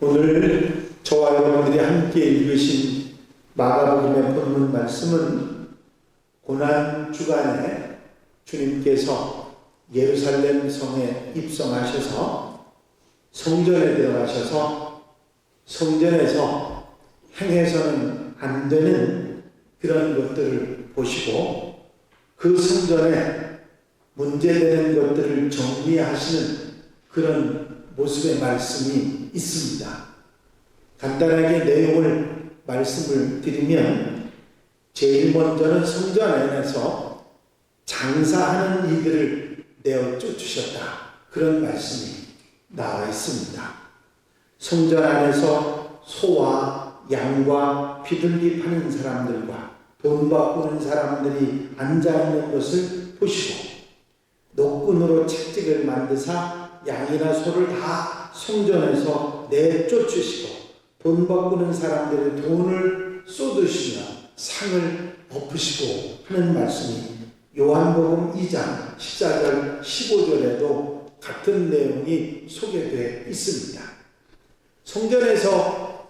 오늘 저와 여러분들이 함께 읽으신 마가복음의 본문 말씀은 고난 주간에 주님께서 예루살렘 성에 입성하셔서 성전에 들어가셔서 성전에서 행해서는 안 되는 그런 것들을 보시고 그 성전에 문제되는 것들을 정리하시는 그런 모습의 말씀이 있습니다. 간단하게 내용을 말씀을 드리면 제일 먼저는 성전 안에서 장사하는 이들을 내어 쫓으셨다. 그런 말씀이 나와 있습니다. 성전 안에서 소와 양과 비둘기 파는 사람들과 돈 바꾸는 사람들이 앉아있는 것을 보시고 노끈으로 채찍을 만드사 양이나 소를 다 성전에서 내쫓으시고 돈 바꾸는 사람들의 돈을 쏟으시며 상을 엎으시고 하는 말씀이 요한복음 2장 14절 15절에도 같은 내용이 소개되어 있습니다. 성전에서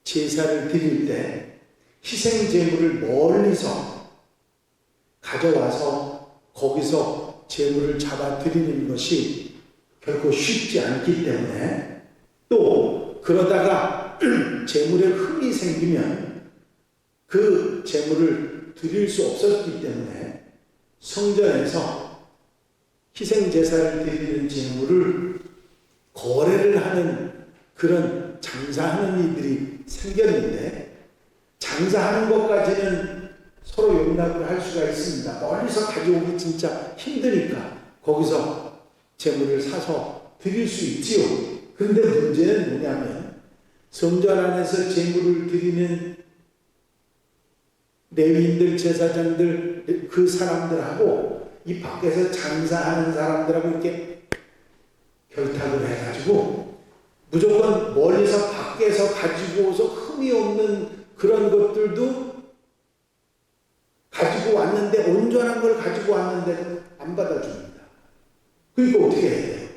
제사를 드릴 때 희생 제물을 멀리서 가져와서 거기서 제물을 잡아 드리는 것이 결코 쉽지 않기 때문에 또 그러다가 제물에 흠이 생기면 그 제물을 드릴 수 없었기 때문에 성전에서 희생 제사를 드리는 제물을 거래를 하는 그런 장사하는 이들이 생겼는데 장사하는 것까지는 서로 용납을 할 수가 있습니다. 멀리서 가져오기 진짜 힘드니까 거기서 재물을 사서 드릴 수 있지요. 그런데 문제는 뭐냐면 성전 안에서 재물을 드리는 레위인들, 제사장들 그 사람들하고 이 밖에서 장사하는 사람들하고 이렇게 결탁을 해가지고 무조건 멀리서 밖에서 가지고 오서 흠이 없는 그런 것들도 가지고 왔는데 온전한 걸 가지고 왔는데도 안 받아줍니다. 그러니까 어떻게 해야 돼요?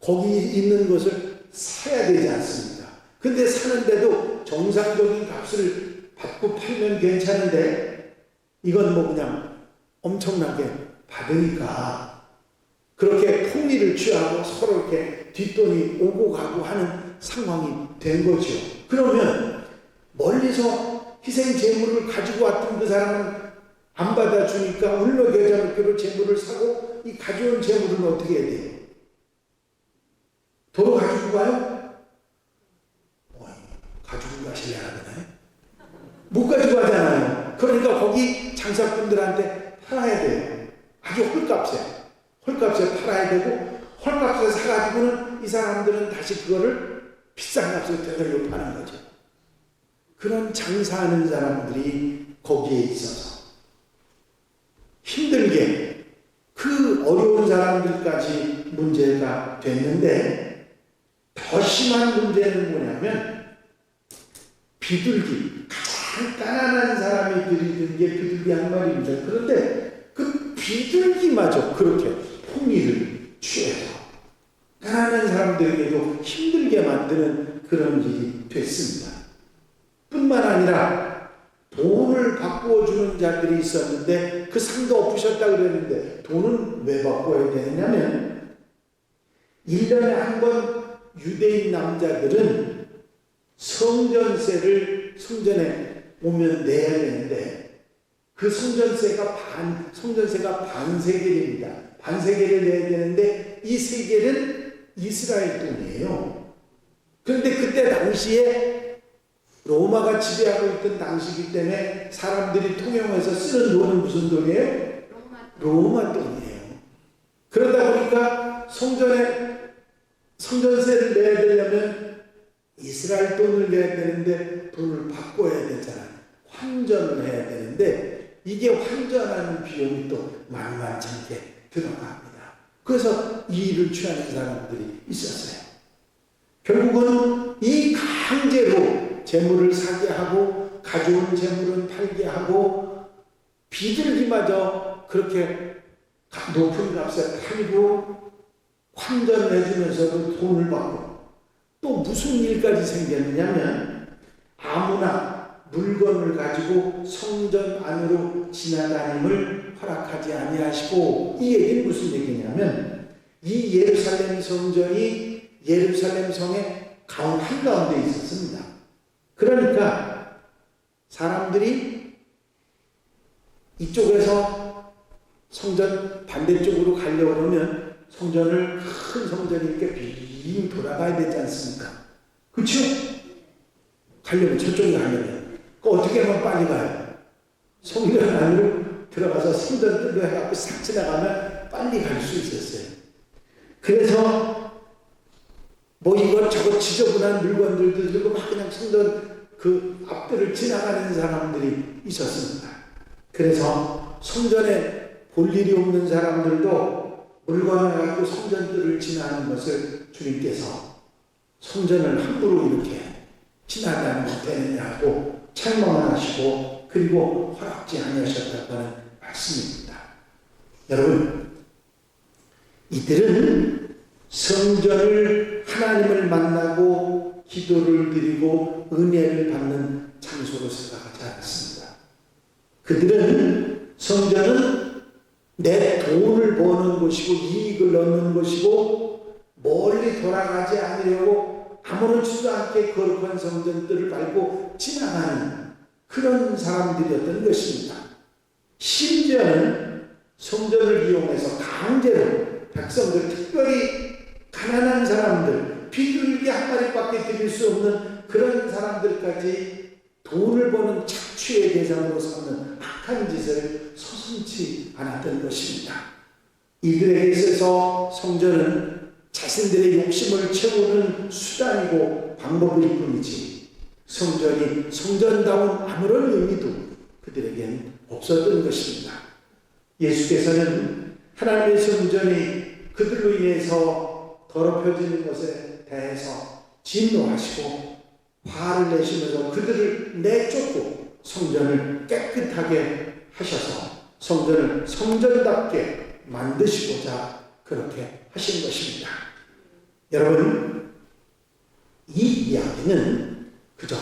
거기 있는 것을 사야 되지 않습니까? 근데 사는데도 정상적인 값을 받고 팔면 괜찮은데 이건 뭐 그냥 엄청나게 받으니까 그렇게 폭리를 취하고 서로 이렇게 뒷돈이 오고 가고 하는 상황이 된 거죠. 그러면 멀리서 희생 제물을 가지고 왔던 그 사람은 안 받아주니까 울며 겨자 먹기로 제물을 사고 이 가져온 제물은 어떻게 해야 돼요? 도로 가지고 가요? 가지고 가시려나 보네. 못 가지고 가잖아요. 그러니까 거기 장사꾼들한테 팔아야 돼요. 아주 헐값에 팔아야 되고 헐값에 사가지고는 이 사람들은 다시 그거를 비싼 값에 되돌려 파는 거죠. 그런 장사하는 사람들이 거기에 있어서 힘들게 그 어려운 사람들까지 문제가 됐는데 더 심한 문제는 뭐냐면 비둘기, 가장 가난한 사람이 들이든 게 비둘기 한 마리입니다. 그런데 그 비둘기마저 그렇게 폭리를 취해서 가난한 사람들에게도 힘들게 만드는 그런 일이 됐습니다. 뿐만 아니라 돈을 바꾸어주는 자들이 있었는데 그 상도 엎으셨다고 그랬는데 돈은 왜 바꿔야 되느냐면 1년에 한 번 유대인 남자들은 성전세를 성전에 오면 내야 되는데 그 성전세가 반세겔입니다. 반세겔을 내야 되는데 이 세겔은 이스라엘 돈이에요. 그런데 그때 당시에 로마가 지배하고 있던 당시이기 때문에 사람들이 통용해서 쓰는 돈은 무슨 돈이에요? 로마 돈이에요. 그러다 보니까 성전세를 내야 되려면 이스라엘 돈을 내야 되는데 돈을 바꿔야 되잖아요. 환전을 해야 되는데 이게 환전하는 비용이 또 만만찮게 들어갑니다. 그래서 이 일을 취하는 사람들이 있었어요. 결국은 이 강제로 재물을 사게 하고 가져온 재물은 팔게 하고 비둘기마저 그렇게 높은 값에 팔고 환전해주면서도 돈을 받고, 또 무슨 일까지 생겼느냐면 아무나 물건을 가지고 성전 안으로 지나다님을 허락하지 아니하시고, 이 얘기는 무슨 얘기냐면 이 예루살렘 성전이 예루살렘 성의 한가운데 있었습니다. 그러니까 사람들이 이쪽에서 성전 반대쪽으로 가려고 그러면 성전을, 큰 성전이 이렇게 빙 돌아가야 되지 않습니까? 그렇죠? 가려면, 저쪽에 가려면 어떻게 하면 빨리 가요? 성전 안으로 들어가서 성전 뜰로 해갖고 싹 지나가면 빨리 갈 수 있었어요. 그래서 뭐 이것저것 지저분한 물건들도 들고 막 그냥 성전 그 앞들을 지나가는 사람들이 있었습니다. 그래서 성전에 볼 일이 없는 사람들도 물건을 가지고 성전들을 지나는 것을 주님께서 성전을 함부로 이렇게 지나가면 되느냐고 책망을 하시고, 그리고 허락지 아니하셨다고 하는 말씀입니다. 여러분, 이들은 성전을, 하나님을 만나고 기도를 드리고 은혜를 받는 장소로 생각하지 않았습니다. 그들은 성전은 내 돈을 버는 곳이고 이익을 얻는 곳이고 멀리 돌아가지 않으려고 아무렇지도 않게 거룩한 성전들을 밟고 지나가는 그런 사람들이었던 것입니다. 심지어는 성전을 이용해서 강제로 백성들, 특별히 가난한 사람들, 비둘기 한 마리밖에 드릴 수 없는 그런 사람들까지 돈을 버는 착취의 대상으로 삼는 악한 짓을 서슴지 않았던 것입니다. 이들에게 있어서 성전은 자신들의 욕심을 채우는 수단이고 방법일 뿐이지 성전이 성전다운 아무런 의미도 그들에겐 없었던 것입니다. 예수께서는 하나님의 성전이 그들로 인해서 더럽혀지는 것에 대해서 진노하시고 화를 내시면서 그들을 내쫓고 성전을 깨끗하게 하셔서 성전을 성전답게 만드시고자 그렇게 하신 것입니다. 여러분, 이 이야기는 그저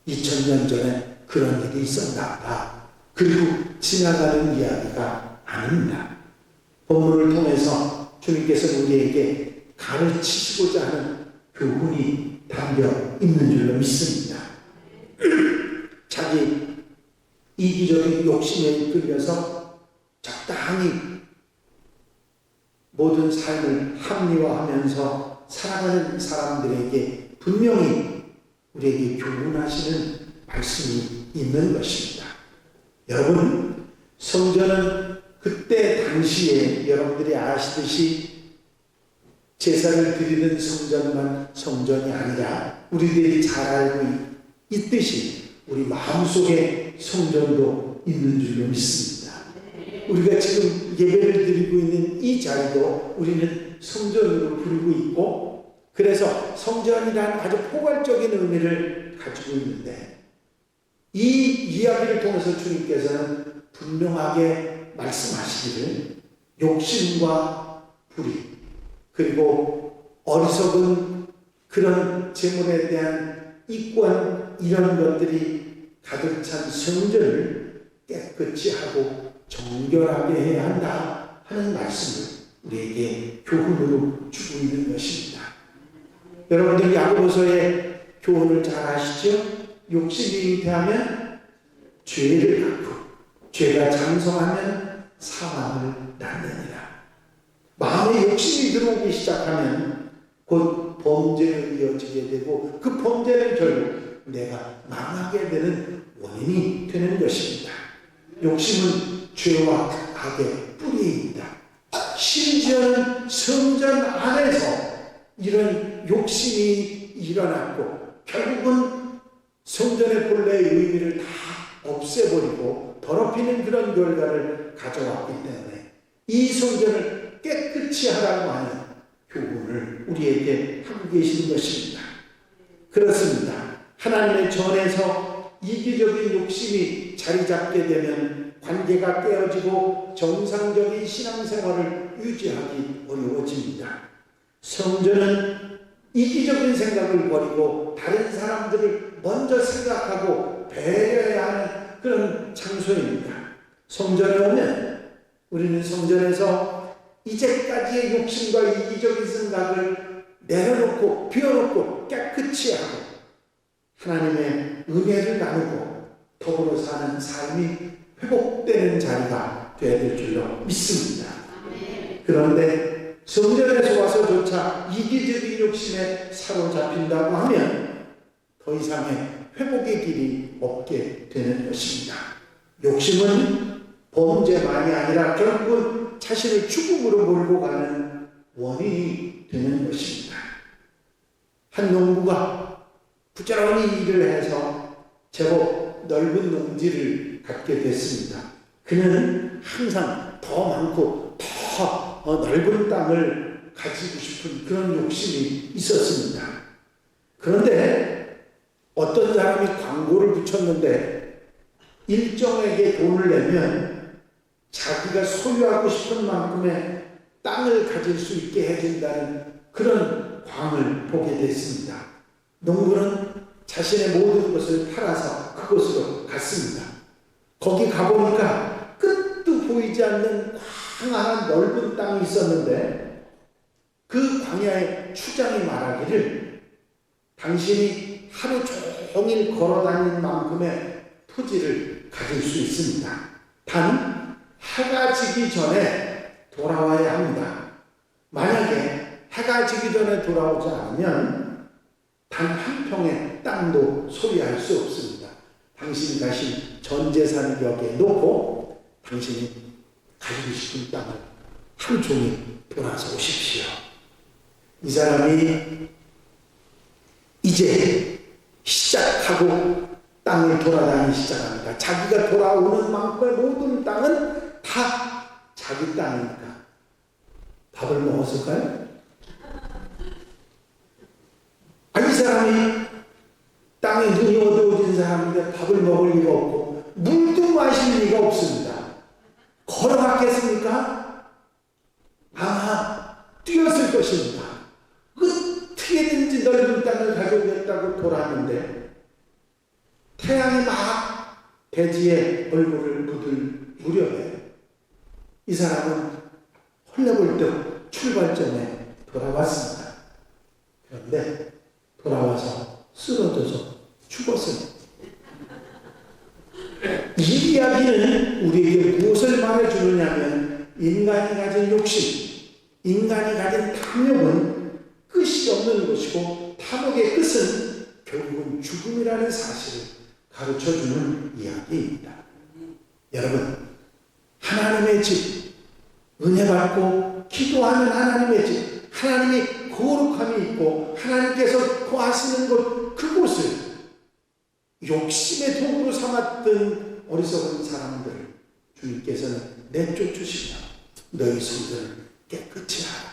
2000년 전에 그런 일이 있었나 그리고 지나가는 이야기가 아닙니다. 본문을 통해서 주님께서 우리에게 가르치시고자 하는 교훈이 담겨 있는 줄로 믿습니다. 자기 이기적인 욕심에 이끌려서 적당히 모든 삶을 합리화하면서 살아가는 사람들에게 분명히 우리에게 교훈하시는 말씀이 있는 것입니다. 여러분, 성전은 그때 당시에 여러분들이 아시듯이 제사를 드리는 성전만 성전이 아니라 우리들이 잘 알고 있듯이 우리 마음속에 성전도 있는 줄로 믿습니다. 우리가 지금 예배를 드리고 있는 이 자리도 우리는 성전으로 부르고 있고, 그래서 성전이란 아주 포괄적인 의미를 가지고 있는데, 이 이야기를 통해서 주님께서는 분명하게 말씀하시기를 욕심과 불의, 그리고 어리석은 그런 재물에 대한 이권, 이런 것들이 가득 찬 성전을 깨끗이 하고 정결하게 해야 한다 하는 말씀을 우리에게 교훈으로 주고 있는 것입니다. 여러분들 야고보서의 교훈을 잘 아시죠? 욕심이 잉태하면 죄를 낳고 죄가 장성하면 사망을 낳느니라. 마음에 욕심이 들어오기 시작하면 곧 범죄로 이어지게 되고 그 범죄는 결국 내가 망하게 되는 원인이 되는 것입니다. 욕심은 죄와 악의 뿌리입니다. 심지어는 성전 안에서 이런 욕심이 일어났고 결국은 성전의 본래의 의미를 다 없애버리고 더럽히는 그런 결과를 가져왔기 때문에 이 성전을 깨끗이 하라고 하는 교훈을 우리에게 하고 계시는 것입니다. 그렇습니다. 하나님의 전에서 이기적인 욕심이 자리 잡게 되면 관계가 깨어지고 정상적인 신앙생활을 유지하기 어려워집니다. 성전은 이기적인 생각을 버리고 다른 사람들을 먼저 생각하고 배려해야 하는 그런 장소입니다. 성전에 오면 우리는 성전에서 이제까지의 욕심과 이기적인 생각을 내려놓고 비워놓고 깨끗이 하고 하나님의 은혜를 나누고 더불어 사는 삶이 회복되는 자리가 되어야 될 줄로 믿습니다. 그런데 성전에서 와서조차 이기적인 욕심에 사로잡힌다고 하면 더 이상의 회복의 길이 없게 되는 것입니다. 욕심은 범죄만이 아니라 결국은 자신을 죽음으로 몰고 가는 원인이 되는 것입니다. 한 농부가 부지런히 일을 해서 제법 넓은 농지를 갖게 됐습니다. 그는 항상 더 많고 더 넓은 땅을 가지고 싶은 그런 욕심이 있었습니다. 그런데 어떤 사람이 광고를 붙였는데 일정에게 돈을 내면 자기가 소유하고 싶은 만큼의 땅을 가질 수 있게 해준다는 그런 광을 보게 됐습니다. 농부는 자신의 모든 것을 팔아서 그곳으로 갔습니다. 거기 가보니까 끝도 보이지 않는 광활한 넓은 땅이 있었는데 그 광야의 추장이 말하기를 당신이 하루 종일 걸어다니는 만큼의 토지를 가질 수 있습니다. 단 해가 지기 전에 돌아와야 합니다. 만약에 해가 지기 전에 돌아오지 않으면 단 한 평의 땅도 소유할 수 없습니다. 당신이 가신 전 재산을 여기에 놓고 당신이 가지고 싶은 땅을 하루 종일 돌아서 오십시오. 이 사람이 이제 시작하고 땅을 돌아다니기 시작합니다. 자기가 돌아오는 만큼의 모든 땅은 다 자기 땅이니까 밥을 먹었을까요? 이 사람이 땅에 눈이 어두워진 사람인데 밥을 먹을 리가 없고 물도 마실 리가 없습니다. 걸어갔겠습니까? 아마 뛰었을 것입니다. 어떻게든지 넓은 땅을 가져오겠다고 돌았는데 태양이 막 대지에 얼굴을 묻을 무렵에 이 사람은 헐레벌떡 출발점에 돌아왔습니다. 그런데 돌아와서 쓰러져서 죽었습니다. 이 이야기는 우리에게 무엇을 말해주느냐면 인간이 가진 욕심, 인간이 가진 탐욕은 끝이 없는 것이고 탐욕의 끝은 결국은 죽음이라는 사실을 가르쳐주는 이야기입니다. 여러분, 하나님의 집, 은혜 받고 기도하는 하나님의 집, 하나님이 거룩함이 있고 하나님께서 거하시는 것, 그곳을 욕심의 도구로 삼았던 어리석은 사람들 주님께서는 내쫓으시며 너희 성전을 깨끗이 하라.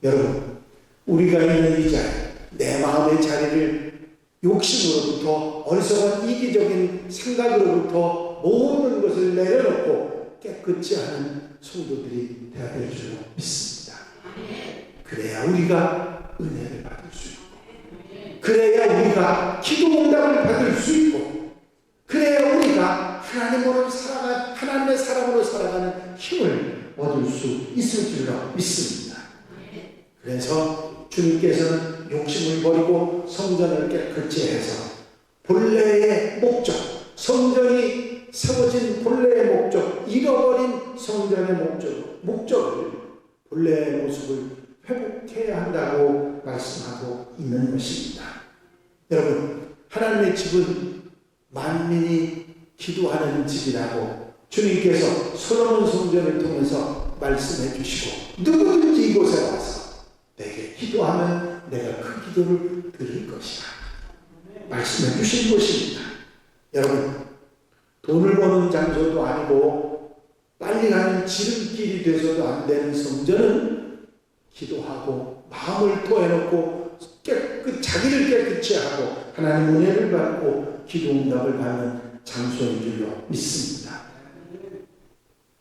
여러분, 우리가 있는 이 자리, 내 마음의 자리를 욕심으로부터 어리석은 이기적인 생각으로부터 모든 것을 내려놓고 깨끗이 하는 성도들이 되어야 될 줄 믿습니다. 그래야 우리가 은혜를 받을 수 있고, 그래야 우리가 기도 응답을 받을 수 있고, 그래야 우리가 하나님의 사람으로 살아가는 힘을 얻을 수 있을 줄로 믿습니다. 그래서 주님께서는 욕심을 버리고 성전을 깨끗이 해서 본래의 목적, 성전이 세워진 본래의 목적, 잃어버린 성전의 목적을 본래의 모습을 회복해야 한다고 말씀하고 있는 것입니다. 여러분, 하나님의 집은 만민이 기도하는 집이라고 주님께서 솔로몬 성전을 통해서 말씀해 주시고 누구든지 이곳에 와서 내게 기도하면 내가 그 기도를 들을 것이다 말씀해 주신 것입니다. 여러분, 돈을 버는 장소도 아니고 빨리 가는 지름길이 돼서도 안 되는 성전은 기도하고 마음을 토해놓고 자기를 깨끗이 하고 하나님 은혜를 받고 기도 응답을 받는 장소인 줄로 믿습니다.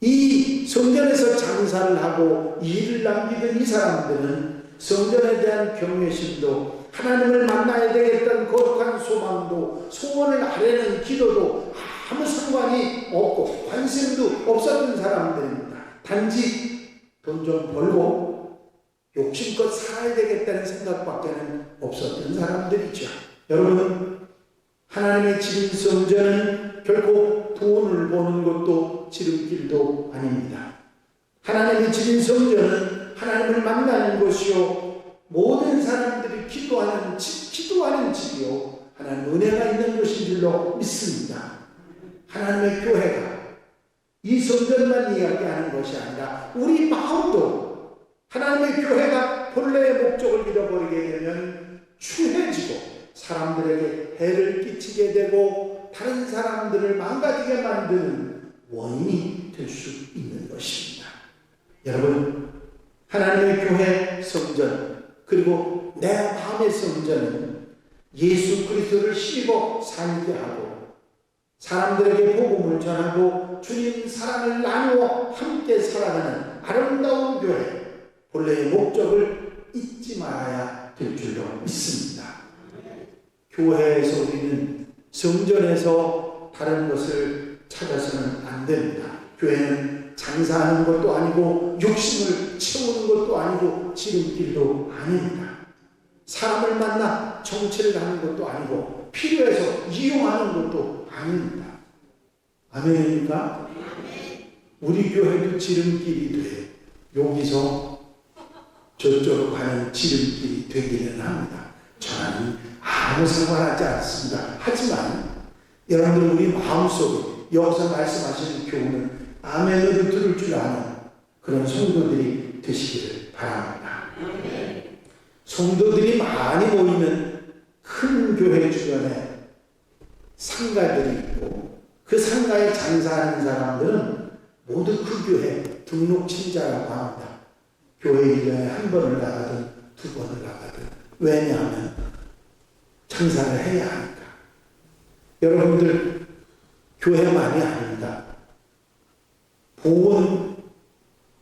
이 성전에서 장사를 하고 일을 남기던 이 사람들은 성전에 대한 경외심도 하나님을 만나야 되겠다는 거룩한 소망도 소원을 아뢰는 기도도 아무 상관이 없고 관심도 없었던 사람들입니다. 단지 돈 좀 벌고 욕심껏 살아야 되겠다는 생각밖에는 없었던 사람들이죠. 여러분, 하나님의 집인 성전은 결코 돈을 버는 것도 지름길도 아닙니다. 하나님의 집인 성전은 하나님을 만나는 곳이요, 모든 사람들이 기도하는 집이요, 하나님 은혜가 있는 곳인 줄로 믿습니다. 하나님의 교회가 이 성전만 이야기하는 것이 아니라 우리 마음도 하나님의 교회가 본래의 목적을 잃어버리게 되면 추해지고 사람들에게 해를 끼치게 되고 다른 사람들을 망가지게 만드는 원인이 될 수 있는 것입니다. 여러분, 하나님의 교회 성전, 그리고 내 마음의 성전은 예수 그리스도를 힘입어 살게 하고 사람들에게 복음을 전하고 주님 사랑을 나누어 함께 살아가는 아름다운 교회, 본래의 목적을 잊지 말아야 될 줄로 믿습니다. 교회에서 우리는 성전에서 다른 것을 찾아서는 안 됩니다. 교회는 장사하는 것도 아니고 욕심을 채우는 것도 아니고 지름길도 아닙니다. 사람을 만나 정치를 하는 것도 아니고 필요해서 이용하는 것도 아닙니다. 아멘입니까? 우리 교회도 지름길이 돼 여기서 저쪽으로 가는 지름길이 되기는 합니다. 저는 아무 상관하지 않습니다. 하지만 여러분들 우리 마음속에 여기서 말씀하시는 교훈은 아멘으로 들을 줄 아는 그런 성도들이 되시기를 바랍니다. 성도들이 많이 모이는 큰 교회 주변에 상가들이 있고 그 상가에 장사하는 사람들은 모두 그 교회 등록 친자라고 합니다. 교회 1년에 한 번을 나가든 두 번을 나가든. 왜냐하면 장사를 해야 하니까. 여러분들 교회만이 아닙니다. 복은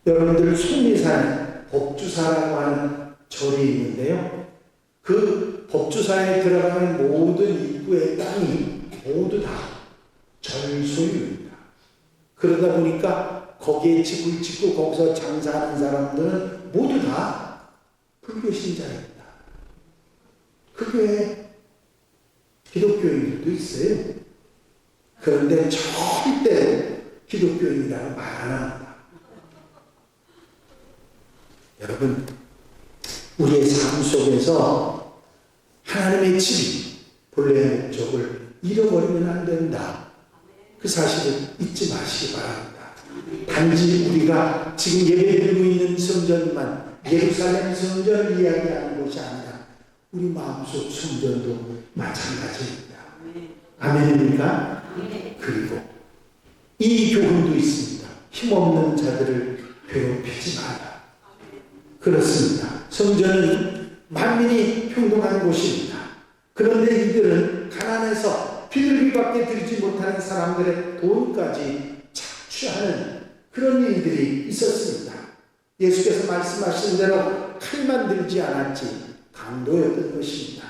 여러분들 소미산 법주사라고 하는 절이 있는데요. 그 법주사에 들어가는 모든 입구의 땅이 모두 다 절 소유입니다. 그러다 보니까 거기에 집을 짓고 거기서 장사하는 사람들은 모두 다 불교 신자입니다. 그 교회에 기독교인들도 있어요. 그런데 절대 기독교인이라고 말 안 합니다. 여러분, 우리의 삶 속에서 하나님의 집이 본래의 목적을 잃어버리면 안 된다. 그 사실을 잊지 마시기 바랍니다. 단지 우리가 지금 예배드리고 있는 성전만 예루살렘 성전을 이야기하는 것이 아니라 우리 마음속 성전도 마찬가지입니다. 아멘입니까? 그리고 이 교훈도 있습니다. 힘없는 자들을 괴롭히지 마라. 그렇습니다. 성전은 만민이 평등한 곳입니다. 그런데 이들은 가난해서 비둘기밖에 들지 못하는 사람들의 돈까지 착취하는 그런 일들이 있었습니다. 예수께서 말씀하신 대로 칼만 들지 않았지 강도였던 것입니다.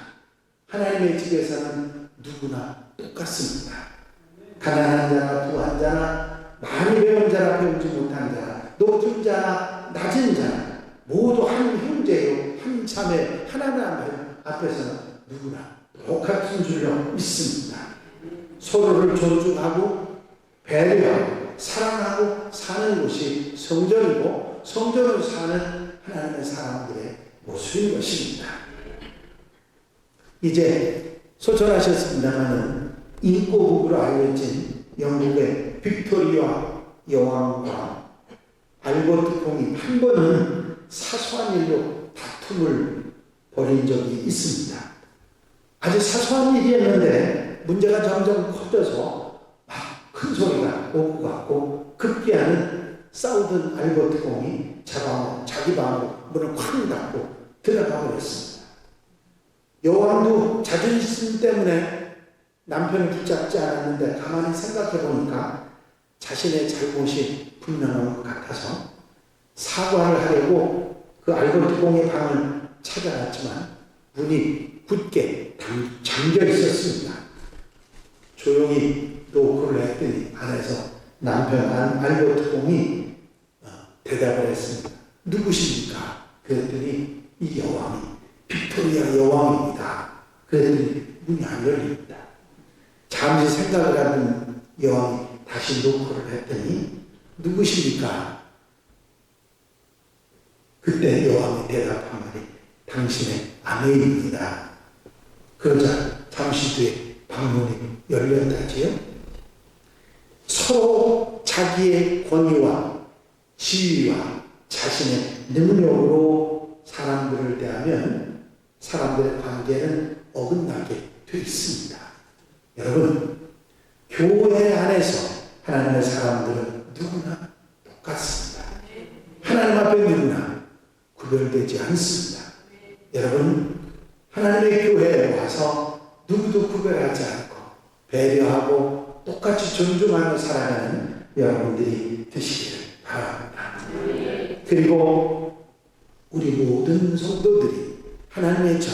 하나님의 집에서는 누구나 똑같습니다. 가난한 자나 부한 자나 많이 배운 자나 배우지 못한 자나 높은 자나 낮은 자나 모두 한 형제요 한 자매 하나님 앞에서는 누구나 똑같은 줄로 믿습니다. 서로를 존중하고 배려하고 사랑하고 사는 곳이 성전이고 성전으로 사는 하나님의 사람들의 모습인 것입니다. 이제 소천하셨습니다마는 인꼬북으로 알려진 영국의 빅토리아 여왕과 알버트 공이 한 번은 사소한 일로 다툼을 벌인 적이 있습니다. 아주 사소한 일이었는데 문제가 점점 커져서 막 큰 소리가 오고 갔고 급기야는 싸우던 알버트 공이 자기 방으로 문을 쾅 닫고 들어가 버렸습니다. 여왕도 자존심 때문에 남편을 붙잡지 않았는데 가만히 생각해 보니까 자신의 잘못이 분명한 것 같아서 사과를 하려고 그 알골드공의 방을 찾아갔지만 문이 굳게 잠겨 있었습니다. 조용히 노크를 했더니 안에서 남편 알골드공이 대답을 했습니다. 누구십니까? 그랬더니 이 여왕이 빅토리아 여왕입니다. 그랬더니 문이 안 열립니다. 잠시 생각을 하던 여왕이 다시 노크를 했더니 누구십니까? 그때 여왕이 대답한 말이 당신의 아내입니다. 그러자 잠시 뒤에 방문이 열렸다지요. 서로 자기의 권위와 지위와 자신의 능력으로 사람들을 대하면 사람들의 관계는 어긋나게 되어 있습니다. 여러분, 교회 안에서 하나님의 사람들은 누구나 똑같습니다. 하나님 앞에 누구나 구별되지 않습니다. 여러분, 하나님의 교회에 와서 누구도 구별하지 않고 배려하고 똑같이 존중하며 살아가는 여러분들이 되시기를 바랍니다. 그리고 우리 모든 성도들이 하나님의 전,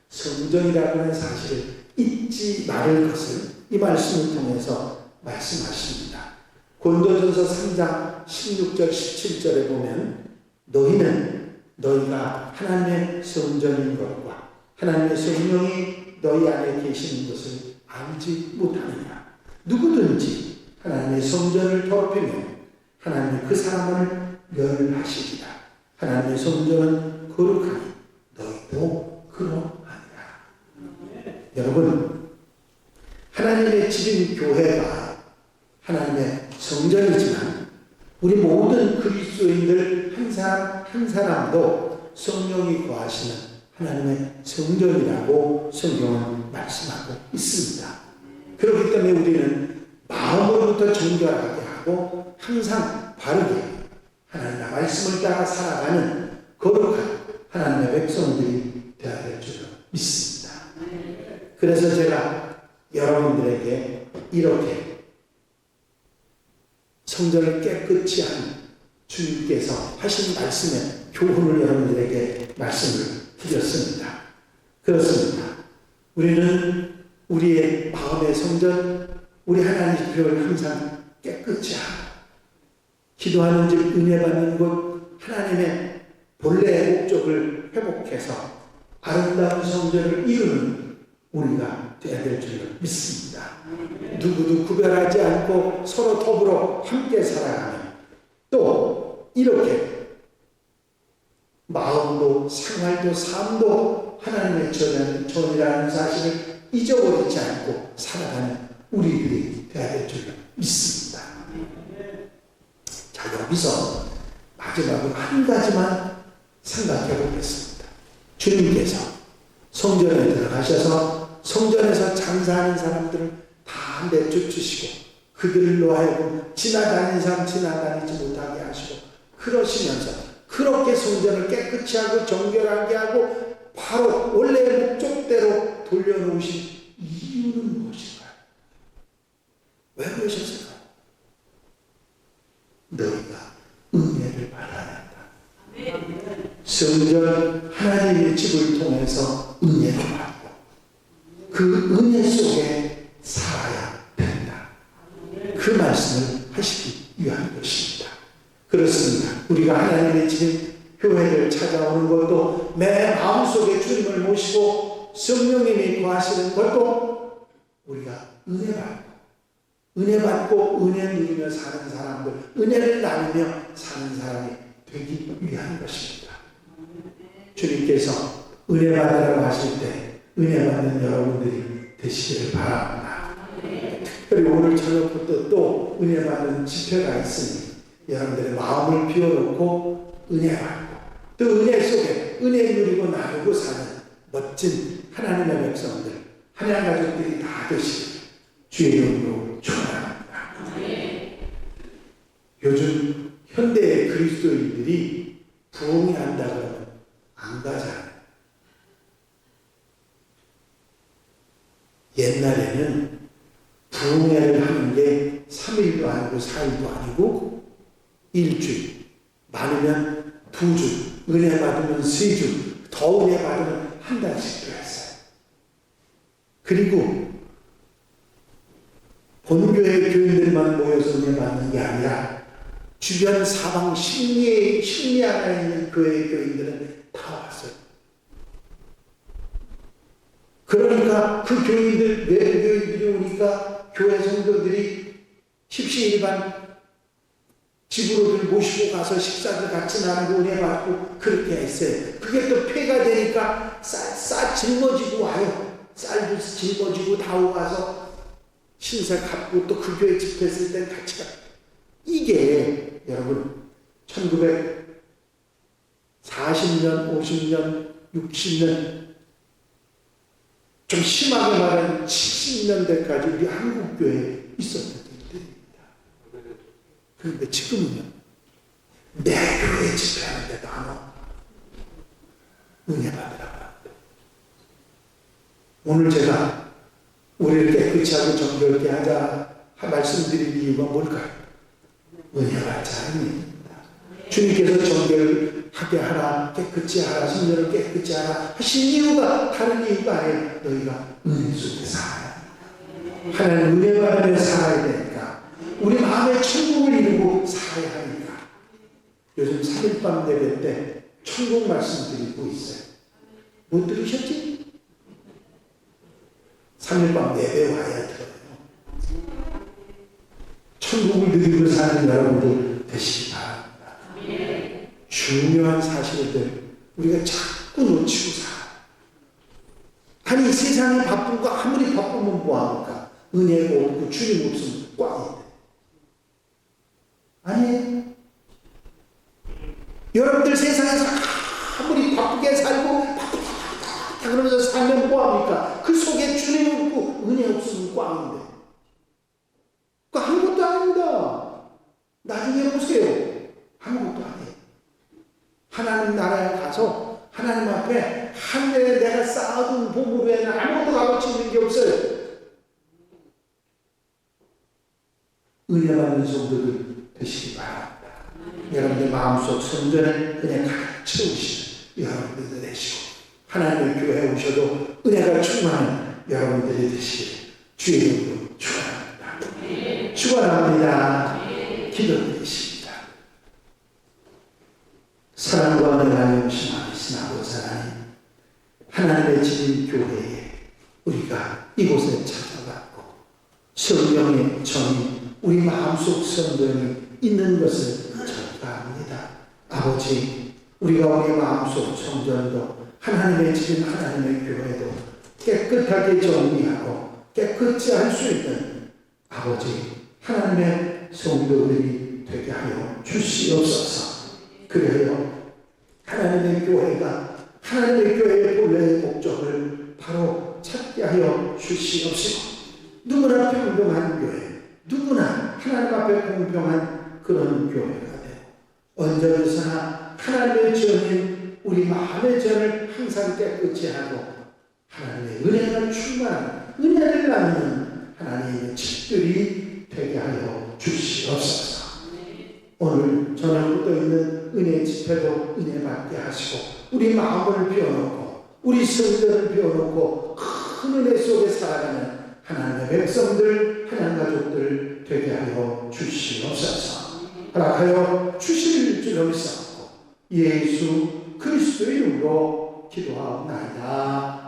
성전이라고 하는 사실을 잊지 말을 것을 이 말씀을 통해서 말씀하십니다. 고린도전서 3장 16절 17절에 보면 너희가 하나님의 성전인 것과 하나님의 성령이 너희 안에 계시는 것을 알지 못하느냐. 누구든지 하나님의 성전을 더럽히면 하나님이 그 사람을 멸하시리라. 하나님의 성전은 거룩하니 너희도 그러하니라. 여러분, 하나님의 집인 교회가 하나님의 성전이지만 우리 모든 그리스도인들 한 사람 한 사람도 성령이 거하시는 하나님의 성전이라고 성경은 말씀하고 있습니다. 그렇기 때문에 우리는 마음으로부터 정결하게 하고 항상 바르게 하나님의 말씀을 따라 살아가는 거룩한 하나님의 백성들이 되어야 될 줄 믿습니다. 그래서 제가 여러분들에게 이렇게 성전을 깨끗이 한 주님께서 하신 말씀의 교훈을 여러분들에게 말씀을 드렸습니다. 그렇습니다. 우리는 우리의 마음의 성전, 우리 하나님 교회를 항상 깨끗이 하고 기도하는 집 은혜 받는 곳 하나님의 본래의 목적을 회복해서 아름다운 성전을 이루는 우리가 되어야 될 줄 믿습니다. 누구도 구별하지 않고 서로 더불어 함께 살아가며 또 이렇게 마음도 생활도 삶도 하나님의 전이라는 사실을 잊어버리지 않고 살아가는 우리들이 되어야 될 줄 믿습니다. 자, 여기서 마지막으로 한 가지만 생각해 보겠습니다. 주님께서 성전에 들어가셔서 성전에서 장사하는 사람들을 다 내쫓으시고 그들로 하여금 지나다니는 사람 지나다니지 못하게 하시고 그러시면서 그렇게 성전을 깨끗이 하고 정결하게 하고 바로 원래의 목적대로 돌려놓으신 이유는 무엇인가요? 왜 그러셨을까요? 너희가 은혜를 받아야 한다. 성전 하나님의 집을 통해서 은혜를 받고 그 은혜 속에 살아야 된다. 그 말씀을 하시기 위한 것입니다. 그렇습니다. 우리가 하나님의 집인 교회를 찾아오는 것도 내 마음속에 주님을 모시고 성령님이 거하시는 것도 우리가 은혜 받고 은혜 누리며 사는 사람들, 은혜를 나누며 사는 사람이 되기 위한 것입니다. 주님께서 은혜 받으라고 하실 때 은혜 받는 여러분들이 되시기를 바랍니다. 특별히 오늘 저녁부터 또 은혜 받는 집회가 있으니 여러분들의 마음을 비워놓고 은혜 받고 또 은혜 속에 은혜 누리고 나누고 사는 멋진 하나님의 백성들, 하나님 가족들이 다 되시기를 주의 이름으로 축원합니다. 요즘 현대의 그리스도인들이 부흥이 한다 그러면 안 가잖아요. 옛날에는 3일도 아니고 4일도 아니고 일주일, 많으면 2주, 은혜 받으면 3주, 더 은혜 받으면 한 달씩도 했어요. 그리고 본교회 교인들만 모여서 은혜 받는 게 아니라 주변 사방 심리 안에 있는 교회 교인들은 다 왔어요. 그러니까 그 교인들, 외교인들이 오니까 교회 성도들이 십시일반 집으로들 모시고 가서 식사를 같이 나누고 은혜 받고 그렇게 했어요. 그게 또 폐가 되니까 쌀 짊어지고 와요. 쌀도 짊어지고 다 와서 신세 갚고 또 그 교회 집회했을 땐 같이 가요. 이게 여러분 1940년, 50년, 60년 좀 심하게 말하면 70년대까지 우리 한국교회에 있었던 일들입니다. 그런데 지금은요, 내 교회 집회하는데도 안 와. 은혜 받으라고 합니다. 오늘 제가 우리를 깨끗이 하고 정결케 하자 말씀드린 이유가 뭘까요? 은혜 받자는 일입니다. 주님께서 정결하게 하라, 깨끗이 하라, 성전을 깨끗이 하라 하신 이유가 다른 이유가 아니에요. 너희가 은혜 속에 살아야 합니다. 하나님 은혜 받으며 살아야 되니까 우리 마음의 천국을 이루고 살아야 하니까 요즘 3일밤 예배 때 천국 말씀드리고 있어요. 못 들으셨지? 3일밤 예배 와야 들어요. 천국을 누리고 사는 여러분들 되시기 바랍니다. 중요한 사실들 우리가 자꾸 놓치고 살아요. 아니 세상이 바쁜 거 아무리 바쁘면 뭐합니까? 은혜가 없고 주님 없으면 꽝인데. 아니에요. 여러분들 세상에서 아무리 바쁘게 살고 바쁘다 그러면서 살면 뭐합니까? 그 속에 주님 없고 은혜 없으면 꽝인데. 그 아무것도 아닙니다. 나중에 보세요. 아무것도 아니에요. 하나님 나라에 가서 하나님 앞에 하늘에 내가 쌓아둔 보물 외에는 아무것도 값어치 있는 게 없어요. 은혜 받는 성도들 되시기 바랍니다. 여러분들 마음속 성전을 은혜 가득 채우시는 여러분들 되시고 하나님의 교회에 오셔도 은혜가 충만한 여러분들이 되시길 주의 이름으로 축원합니다. 축원합니다. 기도드리십니다. 사랑과 은혜가 영심하신 아버지 하나님, 하나님의 집인 교회에 우리가 이곳에 찾아갔고 성령의 정이 우리 마음속 성전이 있는 것을 전가합니다. 아버지, 우리가 우리 마음속 성전도 하나님의 집인 하나님의 교회도 깨끗하게 정리하고 깨끗이 할 수 있는 아버지 하나님의 성도들이 되게 하여 주시옵소서. 그래요. 하나님의 교회가 하나님의 교회의 본래의 목적을 바로 찾게 하여 주시옵시고 누구나 평등한 교회, 누구나 하나님 앞에 공평한 그런 교회가 되고 언제나 하나님의 전인 우리 마음의 전을 항상 깨끗이 하고 하나님의 은혜가 충만한 은혜를 낳는 하나님의 집들이 되게 하여 주시옵소서. 오늘 저녁부터 있는 은혜 집회도 은혜 받게 하시고 우리 마음을 비워놓고 우리 성전을 비워놓고 큰 은혜 속에 살아가는 하나님의 백성들, 하나님 가족들 되게 하여 주시옵소서. 허락하여 주실 줄 믿사옵고 예수 그리스도의 이름으로 기도하옵나이다.